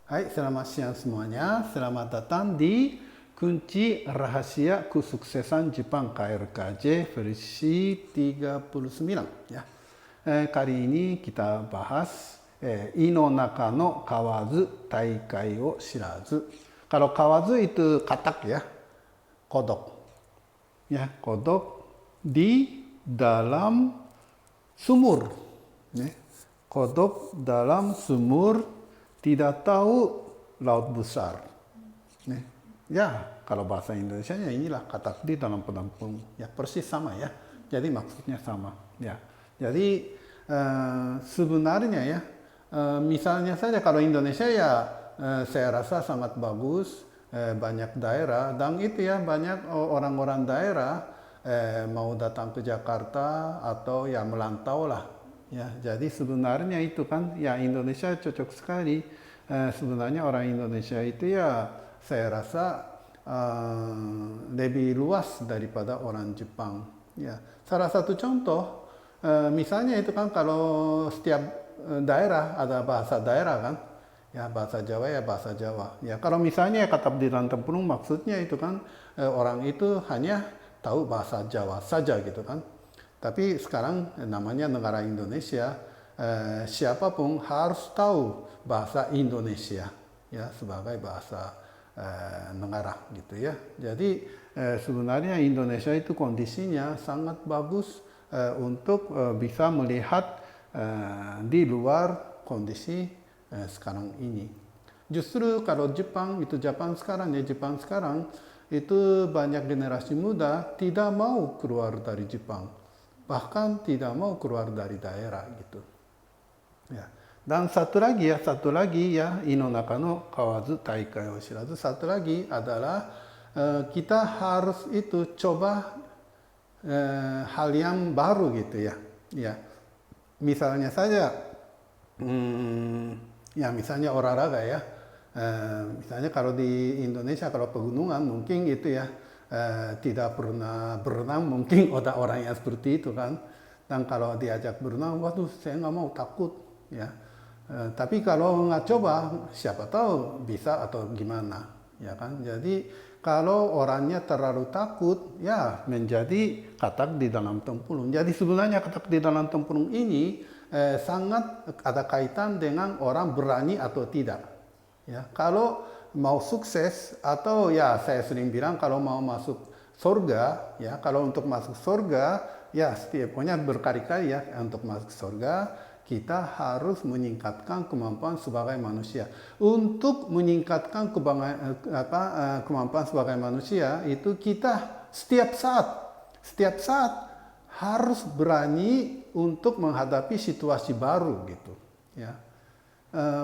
Hai, selamat siang semuanya. Selamat datang di Kunci Rahasia Kesuksesan Jepang KRKJ versi 39. Ya. Kali ini kita bahas Ino naka no kawazu taikai o shirazu. Kalau kawazu itu katak ya, kodok. Ya, kodok di dalam sumur. Ya. Kodok dalam sumur tidak tahu laut besar. Ya, kalau bahasa Indonesia nya inilah katak di dalam penampung. Ya, persis sama ya. Jadi maksudnya sama. Ya, jadi sebenarnya ya, misalnya saja kalau Indonesia ya, saya rasa sangat bagus. Banyak daerah dan itu ya banyak orang-orang daerah mau datang ke Jakarta atau ya melantau lah. Ya, jadi sebenarnya itu kan ya Indonesia cocok sekali. Sebenarnya orang Indonesia itu ya saya rasa lebih luas daripada orang Jepang. Ya, salah satu contoh misalnya itu kan kalau setiap daerah ada bahasa daerah kan. Ya bahasa Jawa ya bahasa Jawa. Ya kalau misalnya kata di dalam tempurung maksudnya itu kan orang itu hanya tahu bahasa Jawa saja gitu kan. Tapi sekarang namanya negara Indonesia, siapapun harus tahu bahasa Indonesia ya sebagai bahasa negara gitu ya. Jadi sebenarnya Indonesia itu kondisinya sangat bagus untuk bisa melihat di luar kondisi sekarang ini. Justru kalau Jepang sekarang ya Jepang sekarang itu banyak generasi muda tidak mau keluar dari Jepang, bahkan tidak mau keluar dari daerah gitu. Ya. Dan satu lagi ya Ino naka no kawazu taikai o shirazu. Satu lagi adalah kita harus itu coba hal yang baru gitu ya. Ya. Misalnya saja ya misalnya olahraga ya. Misalnya kalau di Indonesia kalau pegunungan mungkin gitu ya tidak pernah berenang mungkin ada orang yang seperti itu kan. Dan kalau diajak berenang, waduh saya nggak mau takut ya. Tapi kalau nggak coba siapa tahu bisa atau gimana ya kan. Jadi kalau orangnya terlalu takut ya menjadi katak di dalam tempurung. Jadi sebenarnya katak di dalam tempurung ini sangat ada kaitan dengan orang berani atau tidak. Ya, kalau mau sukses atau ya saya sering bilang kalau mau masuk surga, ya kalau untuk masuk surga ya pokoknya berkali-kali ya untuk masuk surga kita harus meningkatkan kemampuan sebagai manusia. Untuk meningkatkan kemampuan sebagai manusia itu kita setiap saat harus berani untuk menghadapi situasi baru gitu. Ya.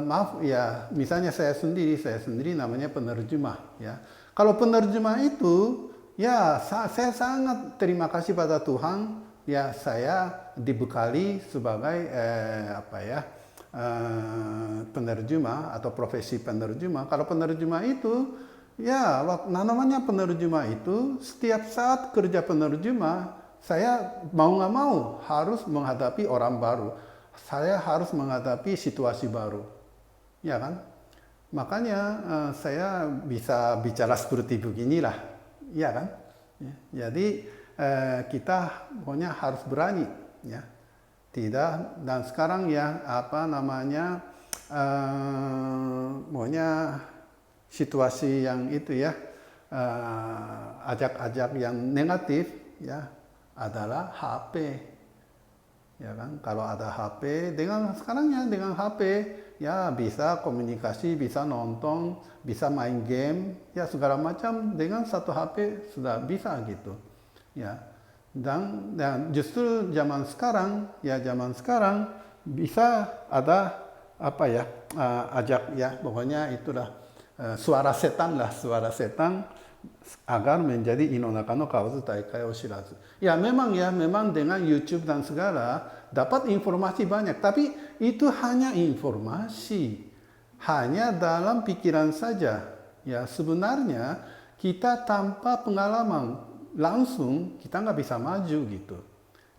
Maaf ya, misalnya saya sendiri namanya penerjemah ya. Kalau penerjemah itu ya saya sangat terima kasih pada Tuhan ya saya dibekali sebagai penerjemah atau profesi penerjemah. Kalau penerjemah itu ya namanya penerjemah itu setiap saat kerja penerjemah saya mau nggak mau harus menghadapi orang baru. Saya harus menghadapi situasi baru, ya kan? Makanya saya bisa bicara seperti beginilah, ya kan? Ya, jadi kita pokoknya harus berani, ya. Tidak dan sekarang ya pokoknya situasi yang itu ya ajak-ajak yang negatif ya adalah HP. Ya kan, kalau ada HP dengan HP ya bisa komunikasi, bisa nonton, bisa main game, ya segala macam dengan satu HP sudah bisa gitu. Ya. Dan justru zaman sekarang bisa ada ajak ya pokoknya itulah suara setan agar menjadi Ino naka no kawazu taikai o shirazu. Ya memang dengan YouTube dan segala dapat informasi banyak, tapi itu hanya informasi, hanya dalam pikiran saja. Ya sebenarnya kita tanpa pengalaman langsung kita nggak bisa maju gitu.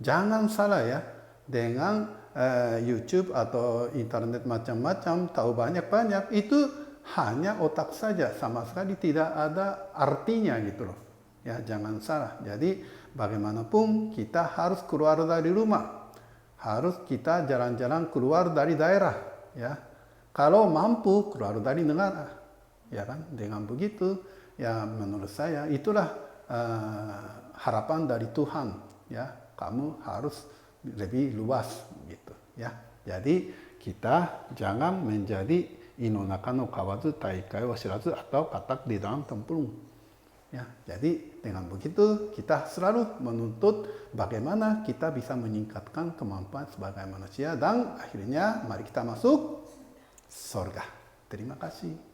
Jangan salah ya dengan YouTube atau internet macam-macam tahu banyak-banyak itu hanya otak saja, sama sekali tidak ada artinya gitu loh. Ya, jangan salah. Jadi bagaimanapun kita harus keluar dari rumah. Harus kita jalan-jalan keluar dari daerah, ya. Kalau mampu keluar dari negara, ya kan? Dengan begitu, ya menurut saya itulah harapan dari Tuhan, ya. Kamu harus lebih luas gitu, ya. Jadi kita jangan menjadi inonaka no kawazu taikai wa shirazu atau katak di dalam tempurung. Ya, jadi dengan begitu kita selalu menuntut bagaimana kita bisa meningkatkan kemampuan sebagai manusia dan akhirnya mari kita masuk surga. Terima kasih.